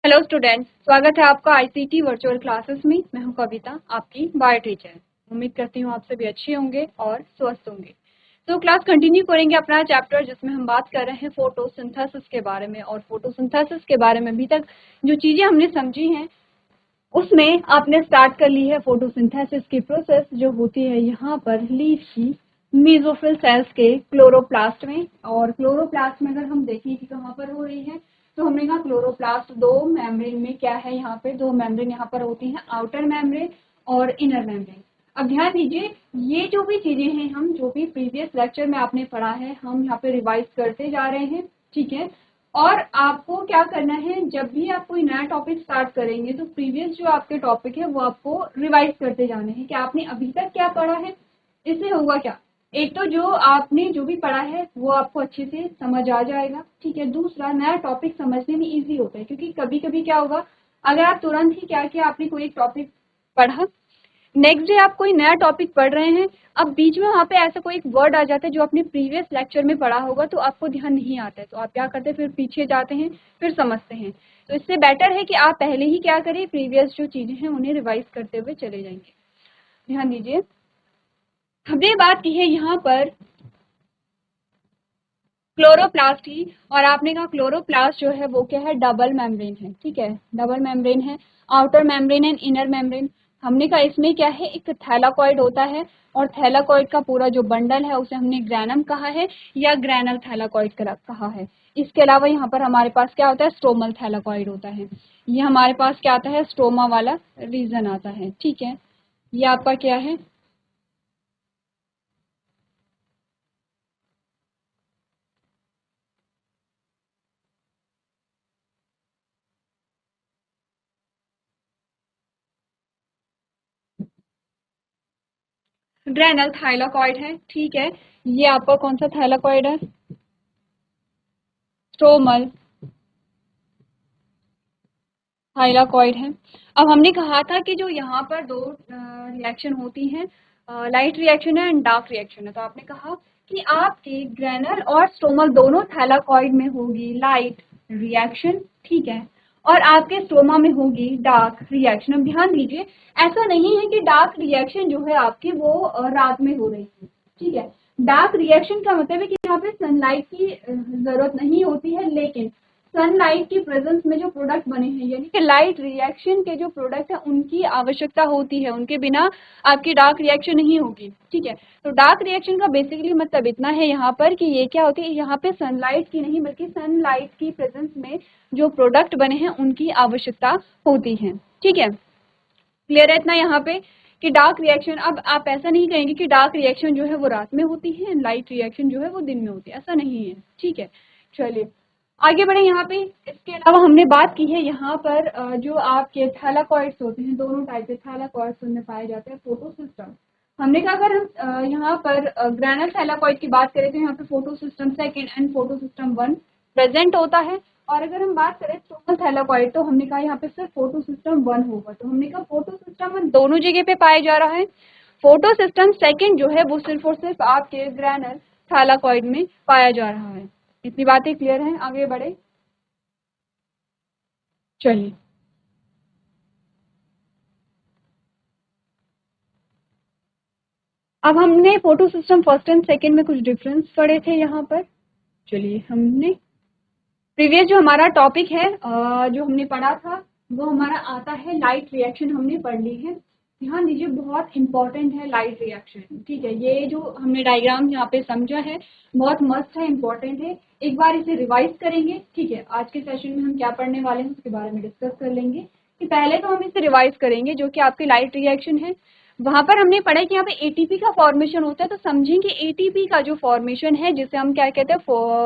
Hello students, स्वागत है आपका आईसीटी वर्चुअल क्लासेस में। मैं हूं कविता, आपकी बायो टीचर। उम्मीद करती हूं आप सभी अच्छे होंगे और स्वस्थ होंगे। तो क्लास कंटिन्यू करेंगे अपना चैप्टर, जिसमें हम बात कर रहे हैं फोटोसिंथेसिस के बारे में। और फोटोसिंथेसिस के बारे में अभी तक जो चीजें हमने समझी हैं उसमें आपने स्टार्ट कर ली है फोटोसिंथेसिस की प्रोसेस, जो होती है यहाँ पर लीफ की मेसोफिल सेल्स के क्लोरोप्लास्ट में। और क्लोरोप्लास्ट में अगर हम देखें कि कहाँ पर हो रही है, तो हमने कहा क्लोरोप्लास्ट दो मेम्ब्रेन में क्या है, यहाँ पे दो मेम्ब्रेन यहाँ पर होती हैं, आउटर मेम्ब्रेन और इनर मेम्ब्रेन। अब ध्यान दीजिए, ये जो भी चीजें हैं, हम जो भी प्रीवियस लेक्चर में आपने पढ़ा है, हम यहाँ पे रिवाइज करते जा रहे हैं, ठीक है। और आपको क्या करना है, जब भी आप कोई नया टॉपिक स्टार्ट करेंगे तो प्रीवियस जो आपके टॉपिक है वो आपको रिवाइज करते जाने हैं कि आपने अभी तक क्या पढ़ा है। इससे होगा क्या, एक तो जो आपने जो भी पढ़ा है वो आपको अच्छे से समझ आ जाएगा, ठीक है। दूसरा, नया टॉपिक समझने में इजी होता है, क्योंकि कभी कभी क्या होगा, अगर आप तुरंत ही क्या किया, आपने कोई एक टॉपिक पढ़ा, नेक्स्ट डे आप कोई नया टॉपिक पढ़ रहे हैं, अब बीच में वहाँ पे ऐसा कोई एक वर्ड आ जाता है जो आपने प्रीवियस लेक्चर में पढ़ा होगा, तो आपको ध्यान नहीं आता है, तो आप क्या करते हैं, फिर पीछे जाते हैं, फिर समझते हैं। तो इससे बेटर है कि आप पहले ही क्या करें, प्रीवियस जो चीजें हैं उन्हें रिवाइज करते हुए चले जाएंगे। ध्यान दीजिए, हमने बात की है यहाँ पर क्लोरोप्लास्ट ही, और आपने कहा क्लोरोप्लास्ट जो है वो क्या है, डबल मेम्ब्रेन है, ठीक है। डबल मेम्ब्रेन है, outer membrane and inner membrane. हमने कहा इसमें क्या है, एक थैलाकॉइड होता है, और थैलाकॉइड का पूरा जो बंडल है उसे हमने ग्रैनम कहा है, या ग्रैनल थैलाकॉइड कहा है। इसके अलावा यहाँ पर हमारे पास क्या होता है, स्ट्रोमल थैलाकॉइड होता है। ये हमारे पास क्या आता है, स्ट्रोमा वाला रीजन आता है, ठीक है। ये आपका क्या है, ग्रैनल थाइलाकॉइड है, ठीक है। ये आपका कौन सा थाइलाकॉइड है, स्ट्रोमल थाइलाकॉइड है। अब हमने कहा था कि जो यहाँ पर दो रिएक्शन होती हैं, लाइट रिएक्शन है एंड डार्क रिएक्शन है। तो आपने कहा कि आपके ग्रैनल और स्ट्रोमल दोनों थैलाकॉइड में होगी लाइट रिएक्शन, ठीक है, और आपके स्ट्रोमा में होगी डार्क रिएक्शन। अब ध्यान दीजिए, ऐसा नहीं है कि डार्क रिएक्शन जो है आपकी वो रात में हो रही है, ठीक है। डार्क रिएक्शन का मतलब है कि यहाँ पे सनलाइट की जरूरत नहीं होती है, लेकिन सनलाइट की प्रेजेंस में जो प्रोडक्ट बने हैं, यानी कि लाइट रिएक्शन के जो प्रोडक्ट है उनकी आवश्यकता होती है, उनके बिना आपकी डार्क रिएक्शन नहीं होगी, ठीक है। तो डार्क रिएक्शन का बेसिकली मतलब इतना है यहाँ पर कि ये क्या होती है, यहाँ पे सनलाइट की नहीं बल्कि सनलाइट की प्रेजेंस में जो प्रोडक्ट बने हैं उनकी आवश्यकता होती है, ठीक है। क्लियर है इतना यहाँ पे कि डार्क रिएक्शन, अब आप ऐसा नहीं कहेंगे कि डार्क रिएक्शन जो है वो रात में होती है, लाइट रिएक्शन जो है वो दिन में होती है, ऐसा नहीं है, ठीक है। चलिए आगे बढ़े यहाँ पे। इसके अलावा हमने बात की है यहाँ पर जो आपके थैलाकॉइड्स होते हैं, दोनों टाइप के थैलाकॉइड्स उनमें पाए जाते हैं फोटोसिस्टम। हमने कहा अगर हम यहाँ पर ग्रैनल थैलाकॉइड की बात करें तो यहाँ पे photosystem second and photosystem one present होता है। और अगर हम बात करें स्ट्रोमल थैलाकॉइड, तो हमने कहा यहाँ पे सिर्फ फोटो सिस्टम वन होगा। तो हमने कहा फोटो सिस्टम वन दोनों जगह पे पाया जा रहा है, फोटो सिस्टम सेकेंड जो है वो सिर्फ और सिर्फ आपके ग्रैनल थैलाकॉइड में पाया जा रहा है। इतनी बातें क्लियर हैं, आगे बढ़े। चलिए, अब हमने photo system first and second में कुछ डिफरेंस पढ़े थे यहाँ पर। चलिए, हमने प्रीवियस जो हमारा टॉपिक है जो हमने पढ़ा था वो हमारा आता है लाइट रिएक्शन, हमने पढ़ ली है। ध्यान दीजिए, बहुत इंपॉर्टेंट है लाइट रिएक्शन, ठीक है। ये जो हमने डायग्राम यहाँ पे समझा है बहुत मस्त है, इंपॉर्टेंट है। एक बार इसे रिवाइज करेंगे, ठीक है। आज के सेशन में हम क्या पढ़ने वाले हैं उसके बारे में डिस्कस कर लेंगे। कि पहले तो हम इसे रिवाइज करेंगे जो कि आपकी लाइट रिएक्शन है। वहां पर हमने पढ़ा कि यहाँ पे एटीपी का फॉर्मेशन होता है, तो समझेंगे एटीपी का जो फॉर्मेशन है जिसे हम क्या कहते हैं,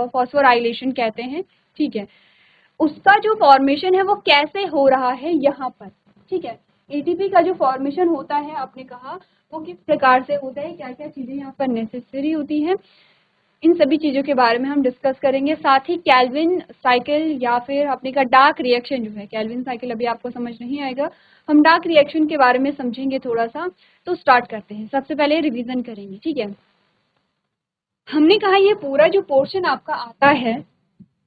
फॉस्फोराइलेशन कहते हैं, ठीक है। उसका जो फॉर्मेशन है वो कैसे हो रहा है यहाँ पर, ठीक है। एटीपी का जो फॉर्मेशन होता है आपने कहा वो किस प्रकार से होता है, क्या क्या चीजें यहाँ पर नेसेसरी होती हैं, इन सभी चीजों के बारे में हम डिस्कस करेंगे। साथ ही कैल्विन साइकिल या फिर आपने कहा डार्क रिएक्शन जो है, कैल्विन साइकिल अभी आपको समझ नहीं आएगा, हम डार्क रिएक्शन के बारे में समझेंगे थोड़ा सा। तो स्टार्ट करते हैं, सबसे पहले रिवीजन करेंगे, ठीक है। हमने कहा ये पूरा जो पोर्शन आपका आता है,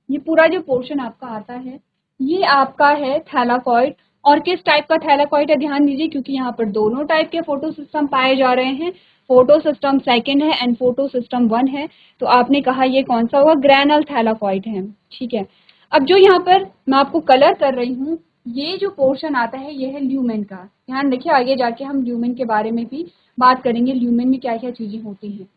ये पूरा जो पोर्शन आपका आता है ये आपका है थैलाकॉइड। और किस टाइप का थैलाकॉइड है ध्यान दीजिए, क्योंकि यहाँ पर दोनों टाइप के फोटो सिस्टम पाए जा रहे हैं। फोटो सिस्टम सेकेंड है एंड फोटो सिस्टम वन है। तो आपने कहा ये कौन सा होगा, ग्रैनल थैलाकॉइड है। ठीक है, अब जो यहाँ पर मैं आपको कलर कर रही हूँ, ये जो पोर्शन आता है ये है ल्यूमेन का। ध्यान रखिए, आगे जाके हम ल्यूमेन के बारे में भी बात करेंगे, ल्यूमेन में क्या क्या चीजें होती हैं।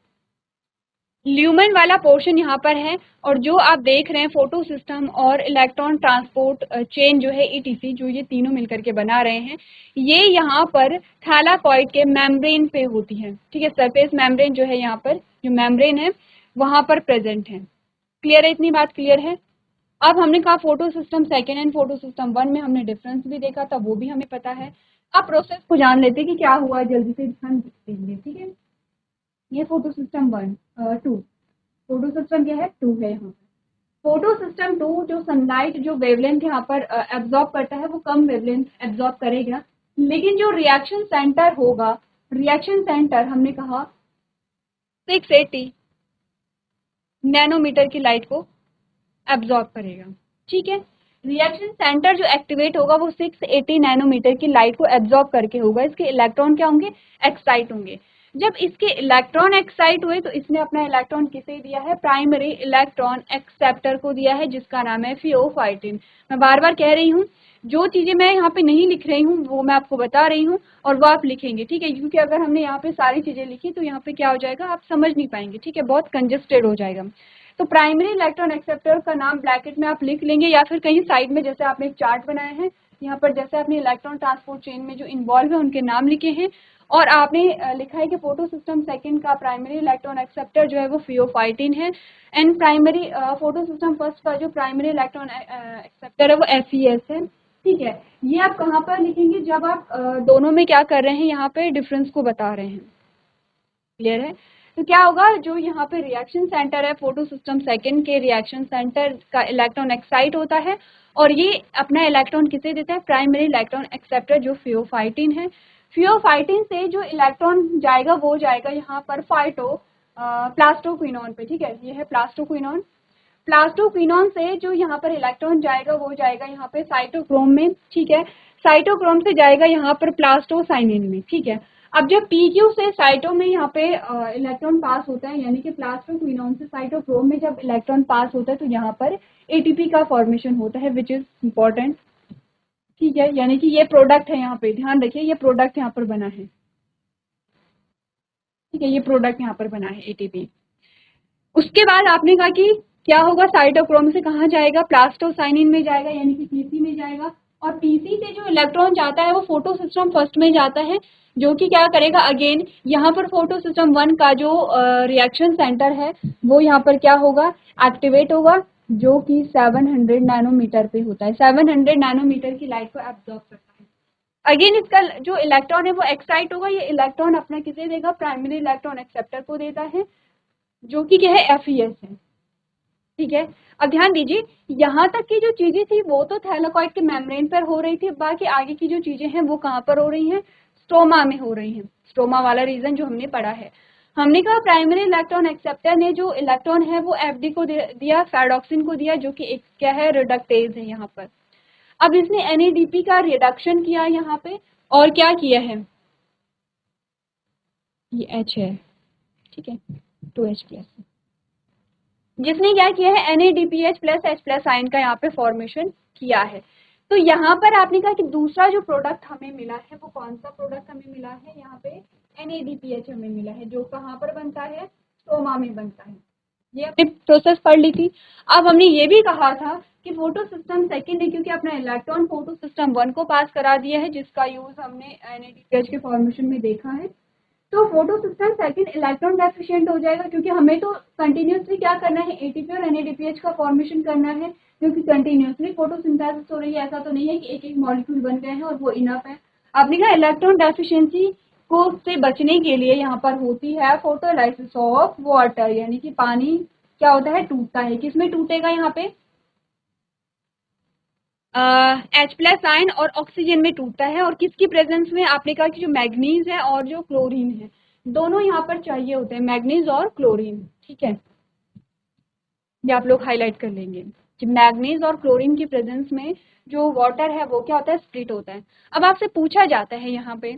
ल्यूमेन वाला पोर्शन यहाँ पर है। और जो आप देख रहे हैं फोटो सिस्टम और इलेक्ट्रॉन ट्रांसपोर्ट चेन जो है ईटीसी, जो ये तीनों मिलकर के बना रहे हैं, ये यहाँ पर थैलाकॉइड के मेम्ब्रेन पे होती है। ठीक है, सरफेस मेम्ब्रेन जो है, यहाँ पर जो मेम्ब्रेन है वहां पर प्रेजेंट है। क्लियर है, इतनी बात क्लियर है। अब हमने कहा photo system second and photo system one में हमने डिफरेंस भी देखा था, वो भी हमें पता है। अब प्रोसेस को जान लेते कि क्या हुआ, जल्दी से हम देखेंगे। ठीक है, ये photo system one two, photo system क्या है, टू है यहाँ पर। फोटो सिस्टम टू जो सनलाइट जो वेवलेंथ यहाँ पर एब्जॉर्ब करता है वो कम वेवलेंथ एब्जॉर्ब करेगा, लेकिन जो रिएक्शन सेंटर होगा, रिएक्शन सेंटर हमने कहा 680 नैनोमीटर की लाइट को एब्जॉर्ब करेगा। ठीक है, रिएक्शन सेंटर जो एक्टिवेट होगा वो 680 नैनोमीटर की लाइट को एब्जॉर्ब करके होगा। इसके इलेक्ट्रॉन क्या होंगे, एक्साइट होंगे। जब इसके इलेक्ट्रॉन एक्साइट हुए तो इसने अपना इलेक्ट्रॉन किसे दिया है, प्राइमरी इलेक्ट्रॉन एक्सेप्टर को दिया है, जिसका नाम है फियोफाइटिन। मैं बार बार कह रही हूँ, जो चीजें मैं यहाँ पे नहीं लिख रही हूँ वो मैं आपको बता रही हूँ और वो आप लिखेंगे। ठीक है, क्योंकि अगर हमने यहाँ पे सारी चीजें लिखी तो यहाँ पे क्या हो जाएगा, आप समझ नहीं पाएंगे। ठीक है, बहुत कंजेस्टेड हो जाएगा। तो प्राइमरी इलेक्ट्रॉन एक्सेप्टर का नाम ब्रैकेट में आप लिख लेंगे, या फिर कहीं साइड में जैसे आपने एक चार्ट बनाया है, यहाँ पर जैसे आपने इलेक्ट्रॉन ट्रांसपोर्ट चेन में जो इन्वॉल्व है उनके नाम लिखे हैं। और आपने लिखा है कि फोटो सिस्टम सेकंड का प्राइमरी इलेक्ट्रॉन एक्सेप्टर जो है वो फियोफाइटिन है, and primary photo system first का जो प्राइमरी इलेक्ट्रॉन एक्सेप्टर है वो एफईएस है। ठीक है, ये आप कहाँ पर लिखेंगे, जब आप दोनों में क्या कर रहे हैं, यहाँ पे डिफरेंस को बता रहे हैं। क्लियर है, तो क्या होगा, जो यहाँ पे रिएक्शन सेंटर है फोटो सिस्टम सेकंड के, रिएक्शन सेंटर का इलेक्ट्रॉन एक्साइट होता है और ये अपना इलेक्ट्रॉन किसे देता है, प्राइमरी इलेक्ट्रॉन एक्सेप्टर जो फियोफाइटिन है। फियोफाइटिन से जो इलेक्ट्रॉन जाएगा वो जाएगा यहाँ पर फाइटो प्लास्टोक्विनोन पे। ठीक है, ये है प्लास्टोक्विनोन। प्लास्टोक्विनोन से जो यहाँ पर इलेक्ट्रॉन जाएगा वो जाएगा यहाँ पे साइटोक्रोम में। ठीक है, साइटोक्रोम से जाएगा यहाँ पर प्लास्टोसाइनिन में। ठीक है, अब जब पीक्यू से साइटो में यहाँ पे इलेक्ट्रॉन पास होता है, यानी कि प्लास्टोक्विनोन से साइटोक्रोम में जब इलेक्ट्रॉन पास होता है तो यहाँ पर एटीपी का फॉर्मेशन होता है, विच इज इम्पोर्टेंट। ठीक है, यानी कि ये प्रोडक्ट है, यहाँ पे ध्यान रखिए, ये प्रोडक्ट यहाँ पर बना है। ठीक है, ये प्रोडक्ट यहाँ पर बना है एटीपी। उसके बाद आपने कहा कि क्या होगा, साइटोक्रोम से कहाँ जाएगा, प्लास्टोसाइनिन में जाएगा, यानी कि पीसी में जाएगा। और पीसी से जो इलेक्ट्रॉन जाता है वो फोटो सिस्टम फर्स्ट में जाता है, जो कि क्या करेगा, अगेन यहाँ पर फोटो सिस्टम वन का जो रिएक्शन सेंटर है वो यहाँ पर क्या होगा, एक्टिवेट होगा, जो कि 700 नैनोमीटर पे होता है। 700 नैनोमीटर की लाइट को एब्जॉर्ब करता है। अगेन इसका जो इलेक्ट्रॉन है वो एक्साइट होगा, ये इलेक्ट्रॉन अपना किसे देगा, प्राइमरी इलेक्ट्रॉन एक्सेप्टर को देता है, जो कि क्या है, एफईएस है। ठीक है, अब ध्यान दीजिए, यहाँ तक की जो चीजें थी वो तो थैलाकॉइड के मेम्ब्रेन पर हो रही थी, बाकी आगे की जो चीजें हैं वो कहाँ पर हो रही हैं, स्ट्रोमा में हो रही हैं। स्ट्रोमा वाला रीजन जो हमने पढ़ा है, हमने कहा प्राइमरी इलेक्ट्रॉन एक्सेप्टर ने जो इलेक्ट्रॉन है वो एफडी को दिया, फेरडॉक्सिन को दिया, जो कि एक क्या है, रिडक्टेज है यहाँ पर। अब इसने एनएडीपी का रिडक्शन किया यहाँ पे, और क्या किया है, ये एच है। ठीक है, 2H प्लस, जिसने क्या किया है, NADPH plus H plus ion का यहाँ पे फॉर्मेशन किया है। तो यहाँ पर आपने कहा कि दूसरा जो प्रोडक्ट हमें मिला है वो कौन सा प्रोडक्ट हमें मिला है, यहाँ पे NADPH हमें मिला है, जो कहाँ पर बनता है, स्ट्रोमा में बनता है। ये हमने प्रोसेस पढ़ ली थी। अब हमने ये भी कहा था कि फोटो सिस्टम सेकेंड है, क्योंकि अपना इलेक्ट्रॉन फोटो सिस्टम वन को पास करा दिया है, जिसका यूज हमने NADPH के फॉर्मेशन में देखा है। तो photo system second electron deficient हो जाएगा, क्योंकि हमें तो कंटिन्यूसली क्या करना है, एटीपी और एनएडीपीएच का फॉर्मेशन करना है, क्योंकि कंटिन्यूसली फोटोसिंथेसिस हो रही है। ऐसा तो नहीं है कि एक एक मॉलिक्यूल बन गए हैं और वो इनफ है। आपने कहा इलेक्ट्रॉन डेफिशिएंसी को से बचने के लिए यहाँ पर होती है फोटोलाइसिस ऑफ वाटर, यानी कि पानी क्या होता है, टूटता है। किसमें टूटेगा, यहाँ पे H प्लस आयन और ऑक्सीजन में टूटता है। और किसकी प्रेजेंस में, आपने कहा कि जो मैग्नीज है और जो क्लोरीन है, दोनों यहाँ पर चाहिए होते हैं, मैग्नीज और क्लोरीन। ठीक है, ये आप लोग हाईलाइट कर लेंगे। मैग्नीज और क्लोरीन की प्रेजेंस में जो वाटर है वो क्या होता है, स्प्लिट होता है। अब आपसे पूछा जाता है यहाँ पे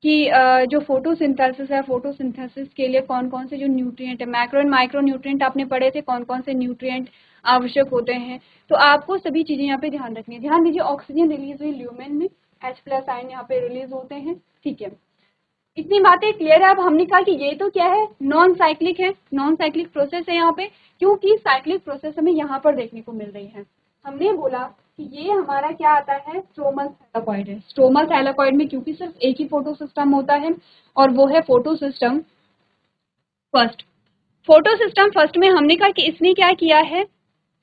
कि जो फोटोसिंथेसिस है, फोटोसिंथेसिस के लिए कौन कौन से जो न्यूट्रिएंट है, मैक्रो एंड माइक्रो न्यूट्रिएंट आपने पढ़े थे, कौन कौन से न्यूट्रिएंट आवश्यक होते हैं। तो आपको सभी चीजें यहाँ पे ध्यान रखनी है। ध्यान दीजिए, ऑक्सीजन रिलीज हुई ल्यूमेन में, H+ आयन यहाँ पे रिलीज होते हैं, ठीक है। इतनी बातें क्लियर है। अब हमने कहा कि ये तो क्या है, नॉन साइक्लिक है, नॉन साइक्लिक प्रोसेस है यहाँ पे, क्योंकि साइक्लिक प्रोसेस हमें यहाँ पर देखने को मिल रही है। हमने बोला कि ये हमारा क्या आता है, स्ट्रोमल थैलाकॉइड है। स्ट्रोमल थैलाकॉइड में क्योंकि सिर्फ एक ही फोटो सिस्टम होता है और वो है photo system first. Photo system first में हमने कहा कि इसने क्या किया है,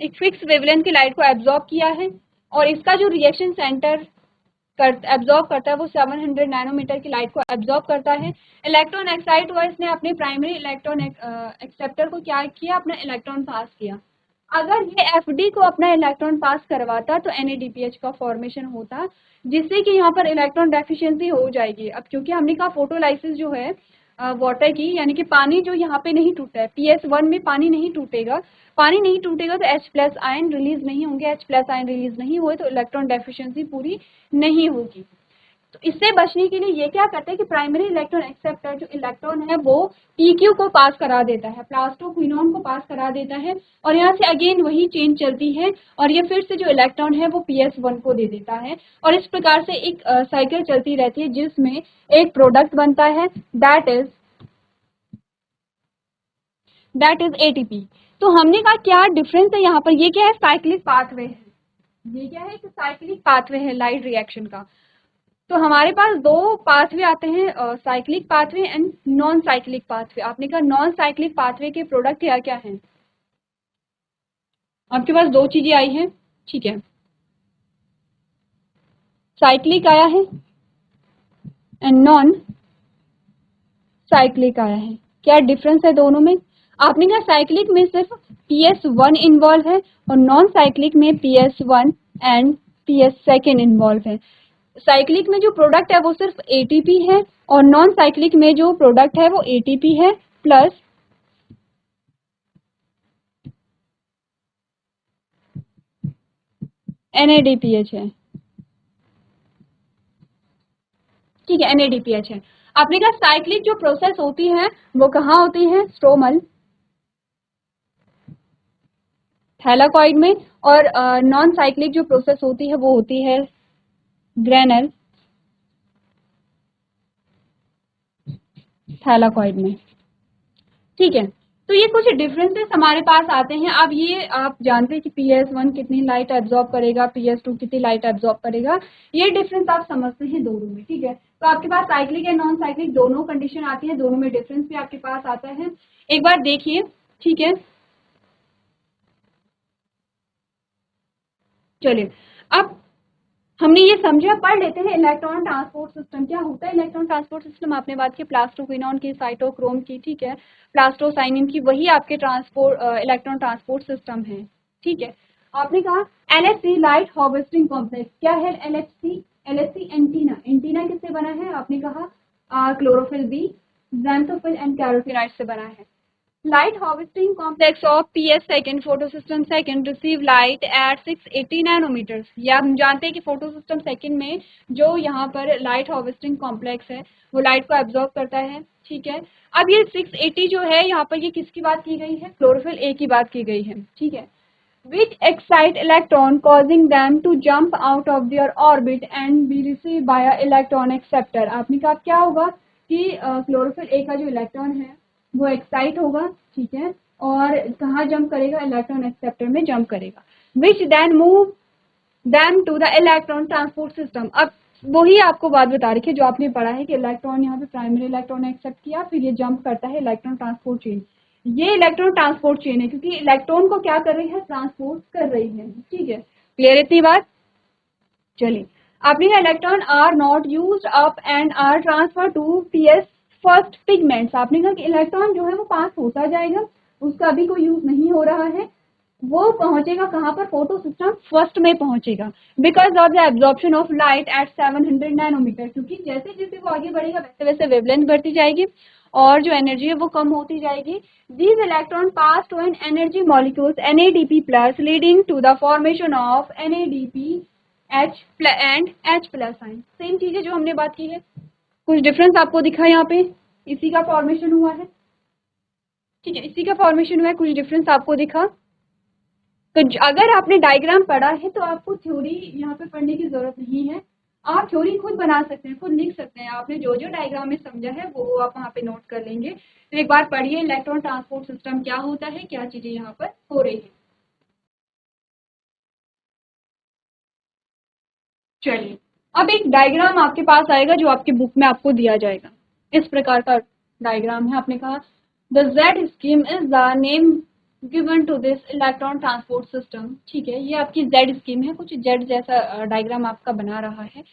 एक फिक्स वेवलेंथ की लाइट को एब्जॉर्ब किया है और इसका जो रिएक्शन सेंटर एब्जॉर्ब करता है वो 700 नैनोमीटर की लाइट को एब्जॉर्ब करता है। इलेक्ट्रॉन एक्साइट हुआ, इसने अपने प्राइमरी इलेक्ट्रॉन एक्सेप्टर को क्या किया, अपना इलेक्ट्रॉन पास किया। अगर ये एफडी को अपना इलेक्ट्रॉन पास करवाता तो NADPH का फॉर्मेशन होता, जिससे कि यहाँ पर इलेक्ट्रॉन डेफिशिएंसी हो जाएगी। अब क्योंकि हमने कहा फोटोलाइसिस जो है वाटर की, यानी कि पानी जो यहाँ पे नहीं टूटा है, PS1 में पानी नहीं टूटेगा, पानी नहीं टूटेगा तो H+ आयन रिलीज नहीं होंगे, H+ आयन रिलीज नहीं हुए तो इलेक्ट्रॉन डेफिशिएंसी पूरी नहीं होगी। तो इससे बचने के लिए ये क्या करते हैं कि प्राइमरी इलेक्ट्रॉन एक्सेप्टर जो इलेक्ट्रॉन है वो PQ को पास करा देता है, प्लास्टोक्विनोन को पास करा देता है और यहाँ से अगेन वही चेन चलती है और ये फिर से जो इलेक्ट्रॉन है वो PS1 को दे देता है और इस प्रकार से एक साइकिल चलती रहती है जिसमें एक प्रोडक्ट बनता है, दैट इज ATP। तो हमने कहा क्या डिफरेंस है यहाँ पर, ये क्या है, साइक्लिक पाथवे है, ये क्या है, एक साइक्लिक पाथवे है लाइट रिएक्शन का। तो हमारे पास दो पाथवे आते हैं, cyclic pathway and non cyclic pathway. आपने कहा नॉन साइक्लिक पाथवे के प्रोडक्ट क्या क्या हैं, आपके पास दो चीजें आई हैं, ठीक है, साइक्लिक आया है एंड नॉन साइक्लिक आया है। क्या डिफरेंस है दोनों में, आपने कहा साइक्लिक में सिर्फ PS1 इन्वॉल्व है और नॉन साइक्लिक में PS1 एंड PS2 इन्वॉल्व है। साइक्लिक में जो प्रोडक्ट है वो सिर्फ ATP है और नॉन साइक्लिक में जो प्रोडक्ट है वो ATP है प्लस NADPH है, ठीक है, NADPH है। आपने कहा साइक्लिक जो प्रोसेस होती है वो कहाँ होती है, स्ट्रोमल थैलाकॉइड में, और नॉन साइक्लिक जो प्रोसेस होती है वो होती है ग्रेनल थैलाकॉइड में, ठीक है। तो ये कुछ डिफरेंसेस हमारे पास आते हैं। अब ये आप जानते हैं कि PS1 कितनी लाइट एब्जॉर्ब करेगा, PS2 कितनी लाइट एब्जॉर्ब करेगा, ये डिफरेंस आप समझते हैं दोनों में, ठीक है। तो आपके पास साइक्लिक एंड नॉन साइक्लिक दोनों कंडीशन आती है, दोनों में डिफरेंस भी आपके पास आता है। एक बार देखिए, ठीक है, चलिए अब हमने ये समझा, पढ़ लेते हैं इलेक्ट्रॉन ट्रांसपोर्ट सिस्टम क्या होता है। इलेक्ट्रॉन ट्रांसपोर्ट सिस्टम आपने बात की प्लास्टोक्विनोन की, साइटोक्रोम की, ठीक है, प्लास्टोसाइनिन की, वही आपके ट्रांसपोर्ट इलेक्ट्रॉन ट्रांसपोर्ट सिस्टम है, ठीक है। आपने कहा LHC लाइट हार्वेस्टिंग कॉम्प्लेक्स क्या है, LHC एंटीना, एंटीना किससे बना है, आपने कहा chlorophyll B, xanthophyll and carotenoid से बना है। Light harvesting complex of PS2 photosystem second receive light at 680 nanometre. ये हम जानते हैं कि फोटोसिस्टम सेकंड में जो यहाँ पर लाइट हार्वेस्टिंग कॉम्प्लेक्स है वो लाइट को एब्जॉर्ब करता है, ठीक है। अब ये 680 जो है यहाँ पर, ये किसकी बात की गई है, क्लोरोफिल A की बात की गई है, ठीक है। Which excite electron causing them to jump out of their orbit and be received by a electron acceptor। आपने कहा क्या होगा कि क्लोरोफिल A का जो इलेक्ट्रॉन है वो एक्साइट होगा, ठीक है, और कहाँ जंप करेगा, इलेक्ट्रॉन एक्सेप्टर में जंप करेगा। Which then move them to the electron transport system. अब वही आपको बात बता रही है जो आपने पढ़ा है कि इलेक्ट्रॉन यहाँ पे प्राइमरी इलेक्ट्रॉन एक्सेप्ट किया, फिर ये जंप करता है इलेक्ट्रॉन ट्रांसपोर्ट चेन। ये इलेक्ट्रॉन ट्रांसपोर्ट चेन है क्योंकि इलेक्ट्रॉन को क्या कर रही है, ट्रांसपोर्ट कर रही है, ठीक है। क्लियर इतनी बात, चलिए। आपने electron are not used up and are transfer to PS first pigments. आपने कहा कि इलेक्ट्रॉन जो है वो पास होता जाएगा, उसका अभी कोई यूज नहीं हो रहा है, वो पहुंचेगा कहाँ पर, फोटो सिस्टम फर्स्ट में पहुंचेगा, because of the absorption of light at 700 nanometre. क्योंकि जैसे जैसे वो आगे बढ़ेगा वैसे वैसे वेवलेंथ बढ़ती जाएगी और जो एनर्जी है वो कम होती जाएगी। These electron pass to an energy molecules NADP plus leading to the formation of NADP H and H plus ion। Same चीजें जो हमने बात की है, कुछ डिफरेंस आपको दिखा यहाँ पे, इसी का फॉर्मेशन हुआ है, ठीक है, इसी का फॉर्मेशन हुआ है, कुछ डिफरेंस आपको दिखा। तो अगर आपने डायग्राम पढ़ा है तो आपको थ्योरी यहाँ पे पढ़ने की जरूरत नहीं है, आप थ्योरी खुद बना सकते हैं, खुद लिख सकते हैं। आपने जो जो डायग्राम में समझा है वो आप वहाँ पे नोट कर लेंगे। तो एक बार पढ़िए इलेक्ट्रॉन ट्रांसपोर्ट सिस्टम क्या होता है, क्या चीजें यहाँ पर हो रही है। चलिए, अब एक डायग्राम आपके पास आएगा जो आपके बुक में आपको दिया जाएगा। इस प्रकार का डायग्राम है। आपने कहा the Z scheme is the name given to this electron transport system. ठीक है, ये आपकी जेड स्कीम है, कुछ जेड जैसा डायग्राम आपका बना रहा है।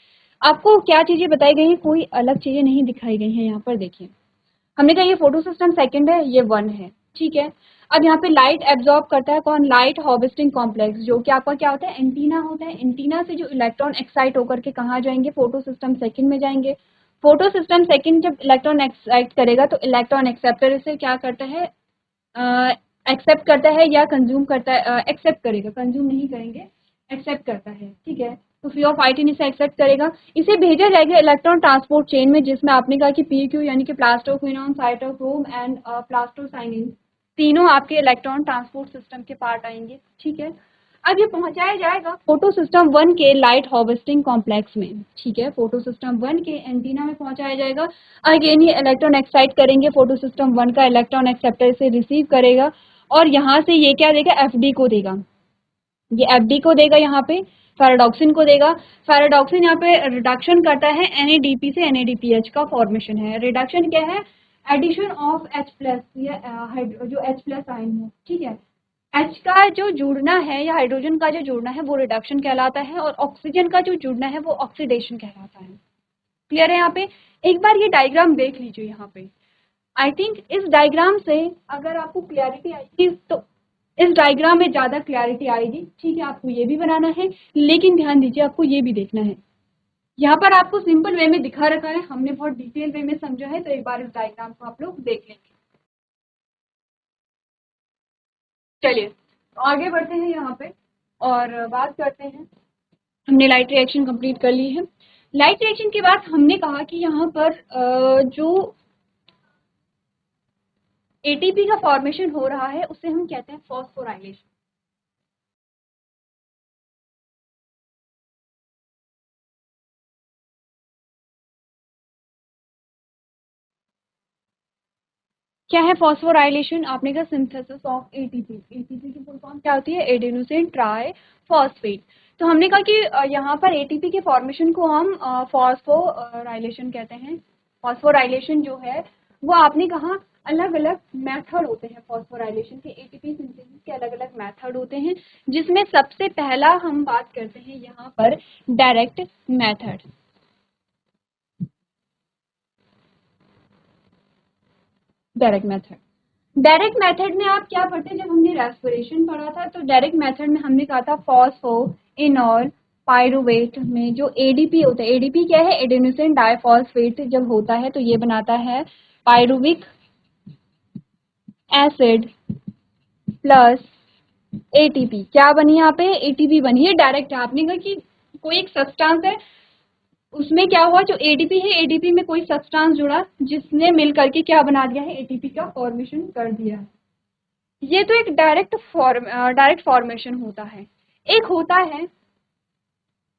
आपको क्या चीजें बताई गई है, कोई अलग चीजें नहीं दिखाई गई है। यहाँ पर देखिए, हमने कहा ये फोटो सिस्टम सेकंड है, ये 1 है, ठीक है। अब यहाँ पे लाइट एब्जॉर्ब करता है कौन, लाइट हार्वेस्टिंग कॉम्प्लेक्स, जो कि आपका क्या होता है, एंटीना होता है। एंटीना से जो इलेक्ट्रॉन एक्साइट होकर के कहाँ जाएंगे, फोटो सिस्टम सेकंड में जाएंगे। फोटो सिस्टम सेकंड जब इलेक्ट्रॉन एक्साइट करेगा तो इलेक्ट्रॉन एक्सेप्टर इसे क्या करता है, एक्सेप्ट करता है या कंज्यूम करता है, एक्सेप्ट करेगा, कंज्यूम नहीं करेंगे, एक्सेप्ट करता है, ठीक है। तो फ्री ऑफ आइटिन इसे एक्सेप्ट करेगा, इसे भेजा जाएगा इलेक्ट्रॉन ट्रांसपोर्ट चेन में, जिसमें आपने कहा कि पीक्यू यानी कि प्लास्टोक्विनोन, साइटोक्रोम एंड प्लास्टोसाइनिन तीनों आपके इलेक्ट्रॉन ट्रांसपोर्ट सिस्टम के पार्ट आएंगे, ठीक है। अब ये पहुंचाया जाएगा फोटो सिस्टम 1 के लाइट हार्वेस्टिंग कॉम्प्लेक्स में, ठीक है, फोटो सिस्टम 1 के एंटीना में पहुंचाया जाएगा। अगेन ये इलेक्ट्रॉन एक्साइट करेंगे, फोटो सिस्टम 1 का इलेक्ट्रॉन एक्सेप्टर इसे रिसीव करेगा और यहाँ से ये क्या देगा, एफडी को देगा, ये एफडी को देगा, यहाँ पे फेराडॉक्सिन को देगा। फेराडॉक्सिन यहाँ पे रिडक्शन करता है एनएडीपी से एनएडीपीएच का फॉर्मेशन है। रिडक्शन क्या है, एडिशन ऑफ H प्लस या जो H प्लस आयन है, ठीक है। H का जो जुड़ना है या हाइड्रोजन का जो जुड़ना है वो रिडक्शन कहलाता है, और ऑक्सीजन का जो जुड़ना है वो ऑक्सीडेशन कहलाता है। क्लियर है यहाँ पे, एक बार ये डायग्राम देख लीजिए यहाँ पे। आई थिंक इस डायग्राम से अगर आपको क्लैरिटी आएगी तो इस डायग्राम में ज्यादा क्लैरिटी आएगी, ठीक है। आपको ये भी बनाना है, लेकिन ध्यान दीजिए आपको ये भी देखना है। यहाँ पर आपको सिंपल वे में दिखा रखा है, हमने बहुत डिटेल वे में समझा है, तो एक बार इस डायग्राम को आप लोग देख लेंगे। चलिए तो आगे बढ़ते हैं यहाँ पे और बात करते हैं। हमने लाइट रिएक्शन कंप्लीट कर ली है। लाइट रिएक्शन के बाद हमने कहा कि यहाँ पर जो एटीपी का फॉर्मेशन हो रहा है उसे हम कहते हैं फॉस्फोराइलेशन। क्या है फॉस्फोराइलेशन, आपने कहा सिंथेसिस ऑफ एटीपी। एटीपी की फुल फॉर्म क्या होती है, एडेनोसिन ट्राई फॉस्फेट। तो हमने कहा कि यहाँ पर एटीपी के फॉर्मेशन को हम फॉस्फोराइलेशन कहते हैं। फॉस्फोराइलेशन जो है वो आपने कहा अलग अलग मेथड होते हैं फॉस्फोराइलेशन के, एटीपी सिंथेसिस के अलग अलग मेथड होते हैं, जिसमें सबसे पहला हम बात करते हैं यहाँ पर direct method. Direct method, direct method में आप क्या पढ़ते हैं, जब हमने रेस्पिरेशन पढ़ा था तो डायरेक्ट मेथड में हमने कहा था फॉस्फोइनॉल पायरुवेट में जो एडीपी होता है, एडीपी क्या है, एडेनोसिन डाइफॉस्फेट जब होता है तो ये बनाता है पायरुविक एसिड प्लस एटीपी। क्या बनी यहाँ पे, एटीपी बनी है। डायरेक्ट आपने कहा कि कोई एक सब्सटेंस है, उसमें क्या हुआ, जो एडीपी है एडीपी में कोई सब्सटेंस जुड़ा जिसने मिल करके क्या बना दिया है, एटीपी का फॉर्मेशन कर दिया है। ये तो एक डायरेक्ट फॉर्मेशन होता है। एक होता है,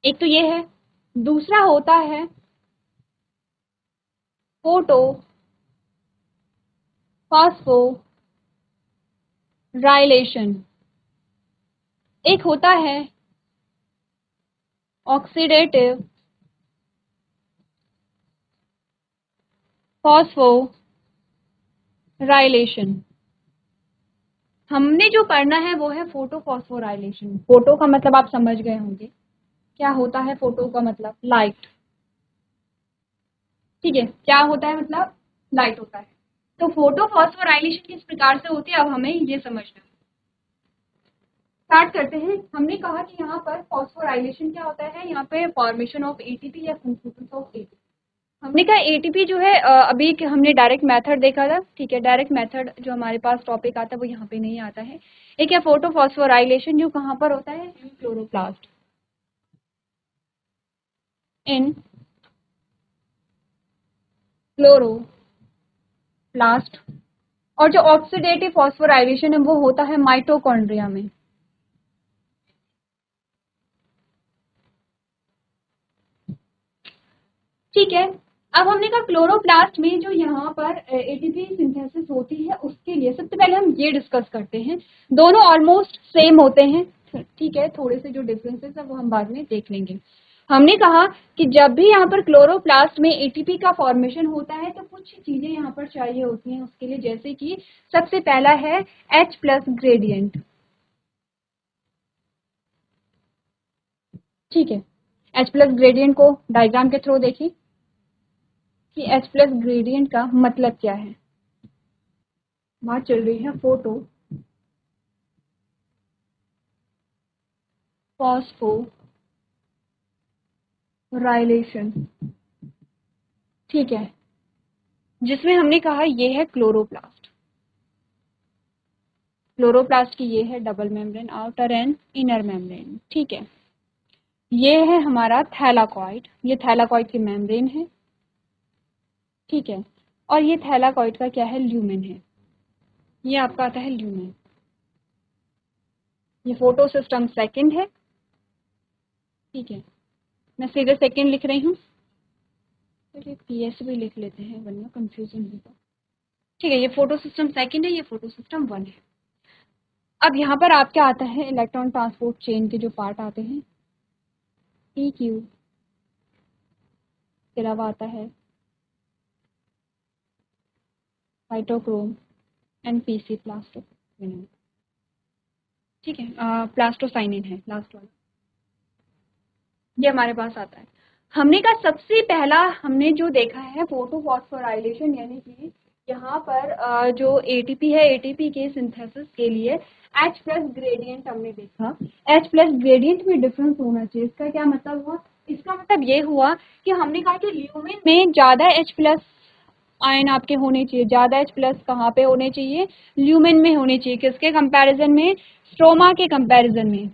एक तो ये है, दूसरा होता है फोटो फॉस्फोराइलेशन, एक होता है ऑक्सीडेटिव फॉस्फोराइलेशन। हमने जो पढ़ना है वो है फोटो फॉस्फोराइलेशन। फोटो का मतलब आप समझ गए होंगे, क्या होता है फोटो का मतलब, लाइट, ठीक है, क्या होता है मतलब लाइट होता है। तो फोटो फॉस्फोराइलेशन किस प्रकार से होती है अब हमें ये समझना है। स्टार्ट करते हैं। हमने कहा कि यहाँ पर फॉस्फोराइलेशन क्या होता है, यहाँ पे फॉर्मेशन ऑफ एटीपी या सिंथेसिस ऑफ एटीपी। हमने कहा एटीपी जो है अभी हमने डायरेक्ट मेथड देखा था, ठीक है। डायरेक्ट मेथड जो हमारे पास टॉपिक आता है वो यहाँ पे नहीं आता है। एक है फोटोफॉस्फोराइलेशन, जो कहाँ पर होता है, क्लोरोप्लास्ट, इन क्लोरोप्लास्ट। और जो ऑक्सीडेटिव फॉस्फोराइलेशन है वो होता है माइटोकॉन्ड्रिया में। ठीक है। अब हमने कहा क्लोरोप्लास्ट में जो यहाँ पर एटीपी सिंथेसिस होती है उसके लिए सबसे पहले हम ये डिस्कस करते हैं। दोनों ऑलमोस्ट सेम होते हैं, ठीक है। थोड़े से जो डिफरेंसेस है वो हम बाद में देख लेंगे। हमने कहा कि जब भी यहाँ पर क्लोरोप्लास्ट में एटीपी का फॉर्मेशन होता है तो कुछ चीजें यहाँ पर चाहिए होती हैं उसके लिए, जैसे कि सबसे पहला है H+ ग्रेडियंट, ठीक है। H+ ग्रेडियंट को डायग्राम के थ्रू देखिए कि H+ ग्रेडियंट का मतलब क्या है। बात चल रही है फोटो फॉस्फोराइलेशन, ठीक है, जिसमें हमने कहा ये है क्लोरोप्लास्ट। क्लोरोप्लास्ट की ये है double membrane, outer and inner membrane, ठीक है। ये है हमारा थैलाकॉइड, ये थैलाकॉइड की मेम्ब्रेन है, ठीक है। और ये थैलाकॉइड का क्या है, ल्यूमेन है। ये आपका आता है ल्यूमेन। ये फोटो सिस्टम सेकंड है, ठीक है। मैं सीधे सेकंड लिख रही हूँ, चलिए PS भी लिख लेते हैं वरना कंफ्यूजन होगा, ठीक है। ये फोटो सिस्टम सेकंड है, ये फोटो सिस्टम 1 है। अब यहाँ पर आपका आता है इलेक्ट्रॉन ट्रांसपोर्ट चेन के जो पार्ट आते हैं, PQ के अलावा आता है साइटोक्रोम एंड PC प्लास्टोक्विनिन, ठीक है। प्लास्टोसाइनिन है लास्ट वाला, ये हमारे पास आता है। हमने का सबसे पहला हमने जो देखा है फोटोफॉस्फोराइलेशन, यानी कि यहाँ पर जो एटीपी है, एटीपी के सिंथेसिस के लिए H+ ग्रेडियंट हमने देखा। H+ ग्रेडियंट में डिफरेंस होना चाहिए। इसका क्या मतलब हुआ, इसका मतलब ये हुआ कि हमने कहा कि ल्यूमेन में ज्यादा H+ आयन आपके होने चाहिए। ज्यादा H+ कहाँ पे होने चाहिए, ल्यूमेन में होने चाहिए। किसके कंपैरिजन में, स्ट्रोमा के कंपैरिजन में।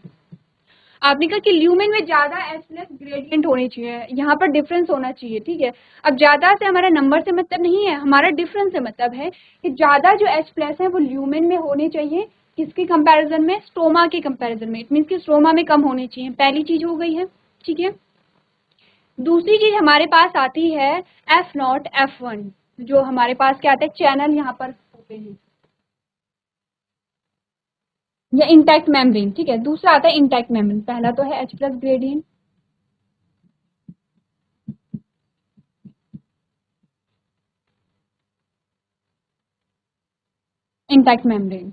आपने कहा कि ल्यूमेन में ज्यादा H+ ग्रेडियंट होने चाहिए, यहाँ पर डिफरेंस होना चाहिए, ठीक है। अब ज्यादा से हमारा नंबर से मतलब नहीं है, हमारा डिफरेंस से मतलब है कि ज्यादा जो H+ है वो ल्यूमेन में होने चाहिए, किसके कंपैरिजन में, स्ट्रोमा के कंपैरिजन में। इट मीन्स कि स्ट्रोमा में कम होने चाहिए, पहली चीज हो गई है, ठीक है। दूसरी चीज हमारे पास आती है F0 F1, जो हमारे पास क्या आता है, चैनल यहाँ पर होते हैं, या इंटैक्ट मेम्ब्रेन, ठीक है। दूसरा आता है इंटैक्ट मेम्ब्रेन। पहला तो है H+ gradient, intact membrane.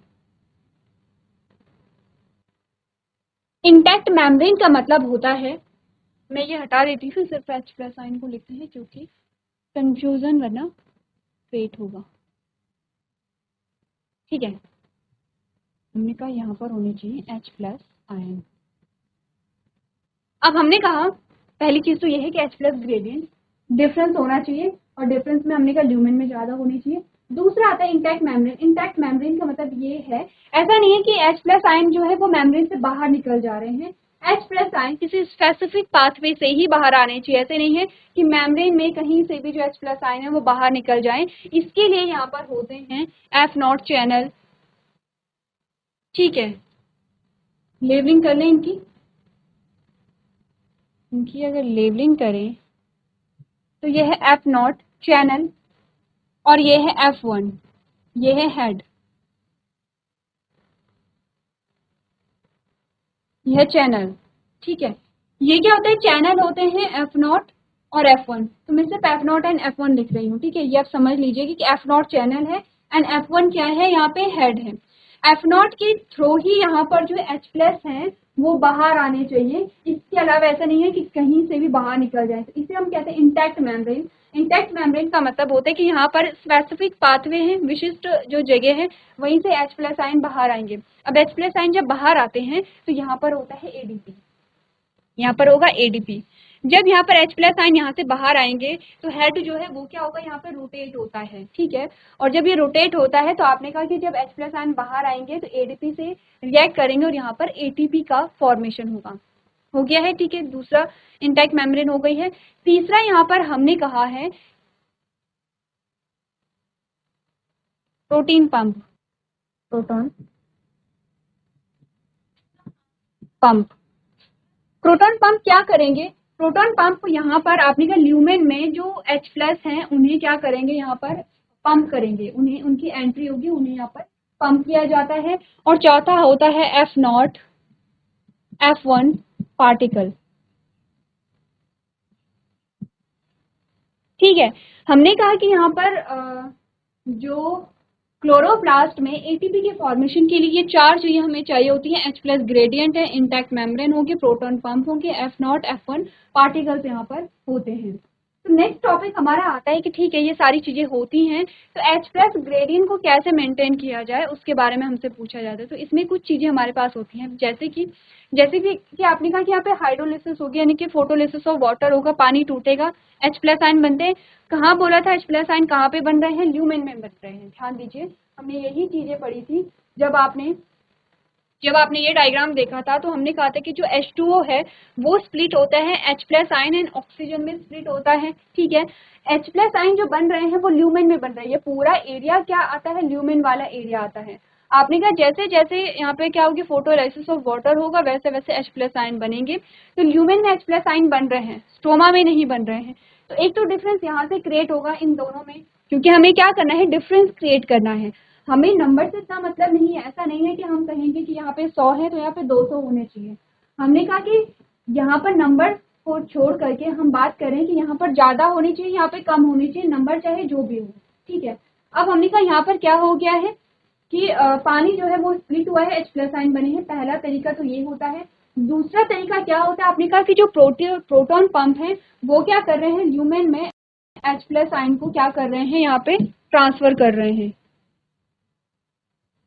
Intact membrane का मतलब होता है, मैं ये हटा देती हूँ, सिर्फ H+ आयन को लिखते हैं क्योंकि कंफ्यूजन वरना क्रिएट होगा, ठीक है। हमने कहा यहाँ पर होनी चाहिए H+ आयन। अब हमने कहा पहली चीज तो ये है कि H+ ग्रेडियंट डिफरेंस होना चाहिए, और डिफरेंस में हमने कहा ल्यूमेन में ज्यादा होनी चाहिए। दूसरा आता है इंटैक्ट मेम्ब्रेन। इंटैक्ट मेम्ब्रेन का मतलब ये है, ऐसा नहीं है कि H+ आयन जो है वो मेम्ब्रेन से बाहर निकल जा रहे हैं। H+ आयन किसी स्पेसिफिक पाथवे से ही बाहर आने चाहिए, ऐसे नहीं है कि मेम्ब्रेन में कहीं से भी जो H+ आयन है वो बाहर निकल जाए। इसके लिए यहाँ पर होते हैं F0 चैनल, ठीक है। लेबलिंग कर लें इनकी, इनकी अगर लेबलिंग करें तो ये है F0 चैनल, और ये है F1, ये है हेड, यह चैनल, ठीक है। ये क्या होता है, चैनल होते हैं F0 और F1। तो मैं सिर्फ F0 एंड F1 लिख रही हूँ, ठीक है। ये आप समझ लीजिए कि F0 चैनल है एंड F1 क्या है, यहाँ पे हेड है। F0 के थ्रू ही यहाँ पर जो H+ है वो बाहर आने चाहिए, इसके अलावा ऐसा नहीं है कि कहीं से भी बाहर निकल जाए। तो इसे हम कहते हैं इंटैक्ट मेम्ब्रेन। इंटैक्ट मेम्ब्रेन का मतलब होता है कि यहाँ पर स्पेसिफिक पाथवे हैं, विशिष्ट जो जगह है, वहीं से H+ आयन बाहर आएंगे। अब H+ आयन जब बाहर आते हैं तो यहाँ पर होता है ADP, यहाँ पर होगा ADP। जब यहाँ पर H प्लस आयन यहाँ से बाहर आएंगे तो हेड जो है वो क्या होगा, यहाँ पर रोटेट होता है, ठीक है। और जब ये रोटेट होता है तो आपने कहा कि जब H प्लस आयन बाहर आएंगे तो ADP से रिएक्ट करेंगे और यहाँ पर ATP का फॉर्मेशन होगा। हो गया है, ठीक है। दूसरा इंटैक्ट मेम्ब्रेन हो गई है। तीसरा यहाँ पर हमने कहा है protein pump, proton pump. Proton pump क्या करेंगे, प्रोटॉन पंप यहाँ पर आपने कहा ल्यूमेन में जो H प्लस हैं उन्हें क्या करेंगे, यहाँ पर पंप करेंगे, उन्हें उनकी एंट्री होगी, उन्हें यहाँ पर पंप किया जाता है। और चौथा होता है F0 F1 पार्टिकल, ठीक है। हमने कहा कि यहाँ पर जो क्लोरोप्लास्ट में एटीपी के फॉर्मेशन के लिए ये चार चीजें हमें चाहिए होती हैं। H प्लस ग्रेडियंट है, इंटैक्ट मेम्ब्रेन होगी, प्रोटॉन पंप होंगे, F0 F1 पार्टिकल्स यहाँ पर होते हैं। तो नेक्स्ट टॉपिक हमारा आता है कि ठीक है ये सारी चीजें होती हैं, तो H प्लस ग्रेडियंट को कैसे मेंटेन किया जाए उसके बारे में हमसे पूछा जाता है। तो इसमें कुछ चीजें हमारे पास होती हैं, जैसे कि आपने कहा कि यहाँ पे हाइड्रोलिसिस होगी, यानी कि फोटोलिसिस ऑफ वाटर होगा, पानी टूटेगा, H प्लस आयन बनते हैं। कहाँ बोला था H प्लस आयन कहाँ पे बन रहे हैं, ल्यूमेन में बन रहे हैं। ध्यान दीजिए, हमने यही चीजें पढ़ी थी जब आपने ये डायग्राम देखा था। तो हमने कहा था कि जो H2O है वो स्प्लिट होता है H plus ion and oxygen में स्प्लिट होता है, ठीक है। H प्लस आयन जो बन रहे हैं वो ल्यूमेन में बन रहे हैं। ये पूरा एरिया क्या आता है, ल्यूमेन वाला एरिया आता है। आपने कहा जैसे जैसे यहाँ पे क्या होगी, फोटोलाइसिस ऑफ वाटर होगा, वैसे वैसे H प्लस आयन बनेंगे। तो ल्यूमेन में H प्लस आयन बन रहे हैं, स्ट्रोमा में नहीं बन रहे हैं। तो एक तो डिफरेंस यहाँ से क्रिएट होगा इन दोनों में, क्योंकि हमें क्या करना है, डिफरेंस क्रिएट करना है। हमें नंबर से इतना मतलब नहीं है, ऐसा नहीं है कि हम कहेंगे कि यहाँ पे 100 है तो यहाँ पे 200 होने चाहिए। हमने कहा कि यहाँ पर नंबर को छोड़ करके हम बात करें कि यहाँ पर ज्यादा होनी चाहिए, यहाँ पे कम होनी चाहिए, नंबर चाहे जो भी हो, ठीक है। अब हमने कहा यहाँ पर क्या हो गया है कि पानी जो है वो स्प्लिट हुआ है, H प्लस आयन बने हैं। पहला तरीका तो ये होता है। दूसरा तरीका क्या होता है, आपने कहा कि जो प्रोटॉन पंप है वो क्या कर रहे हैं, ल्यूमेन में H प्लस आयन को क्या कर रहे हैं, यहाँ पे ट्रांसफर कर रहे हैं,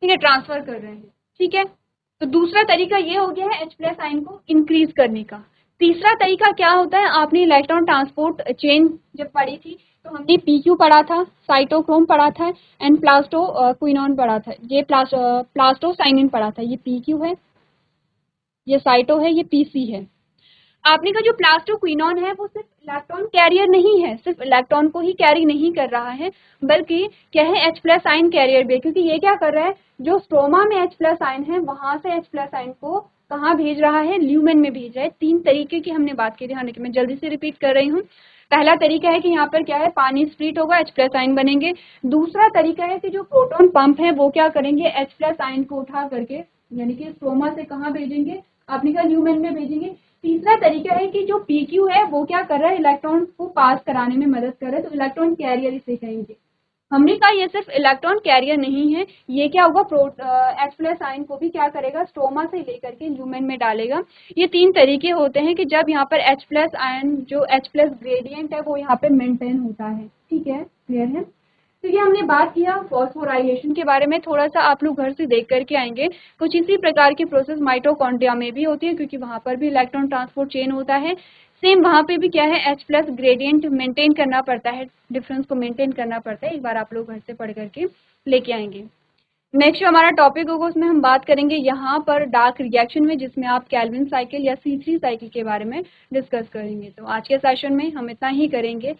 ठीक है, ट्रांसफर कर रहे हैं, ठीक है। तो दूसरा तरीका ये हो गया है H प्लस आयन को इंक्रीज करने का। तीसरा तरीका क्या होता है, आपने इलेक्ट्रॉन ट्रांसपोर्ट चेन जब पढ़ी थी तो हमने PQ पढ़ा था, साइटोक्रोम पढ़ा था एंड प्लास्टो क्विनोन पढ़ा था, ये प्लास्टोसाइनिन पढ़ा था। ये PQ है, ये साइटो है, ये PC है। आपने का जो प्लास्टोक्विनोन है वो सिर्फ इलेक्ट्रॉन कैरियर नहीं है, सिर्फ इलेक्ट्रॉन को ही कैरी नहीं कर रहा है, बल्कि क्या है, H प्लस आयन कैरियर भी है। क्योंकि ये क्या कर रहा है, जो स्ट्रोमा में H प्लस आयन है वहां से H प्लस आयन को कहाँ भेज रहा है, ल्यूमेन में भेज रहा है। तीन तरीके की हमने बात की, ध्यान रखिए, मैं जल्दी से रिपीट कर रही हूँ। पहला तरीका है कि यहाँ पर क्या है, पानी स्प्लिट होगा, H प्लस आयन बनेंगे। दूसरा तरीका है कि जो प्रोटॉन पंप है वो क्या करेंगे, H प्लस आयन को उठा करके यानी कि स्ट्रोमा से कहाँ भेजेंगे, आपने कहा ल्यूमेन में भेजेंगे। तीसरा तरीका है कि जो PQ है वो क्या कर रहा है, इलेक्ट्रॉन को पास कराने में मदद कर रहा है, तो इलेक्ट्रॉन कैरियर इसे कहेंगे। हमने कहा ये सिर्फ इलेक्ट्रॉन कैरियर नहीं है, ये क्या होगा, H प्लस आयन को भी क्या करेगा, स्ट्रोमा से लेकर के ल्यूमेन में डालेगा। ये तीन तरीके होते हैं कि जब यहाँ पर H प्लस आयन जो H प्लस ग्रेडियंट है वो यहाँ पे मेंटेन होता है, ठीक है, क्लियर है। तो ये हमने बात किया फॉस्फोराइलेशन के बारे में, थोड़ा सा आप लोग घर से देख करके आएंगे। कुछ इसी प्रकार की प्रोसेस माइटोकॉन्ड्रिया में भी होती है, क्योंकि वहां पर भी इलेक्ट्रॉन ट्रांसपोर्ट चेन होता है। सेम वहां पे भी क्या है, H प्लस ग्रेडियंट मेंटेन करना पड़ता है, डिफरेंस को मेंटेन करना पड़ता है। एक बार आप लोग घर से पढ़ करके लेके आएंगे। नेक्स्ट हमारा टॉपिक होगा, उसमें हम बात करेंगे यहाँ पर डार्क रिएक्शन में, जिसमें आप कैल्विन साइकिल या C3 साइकिल के बारे में डिस्कस करेंगे। तो आज के सेशन में हम इतना ही करेंगे।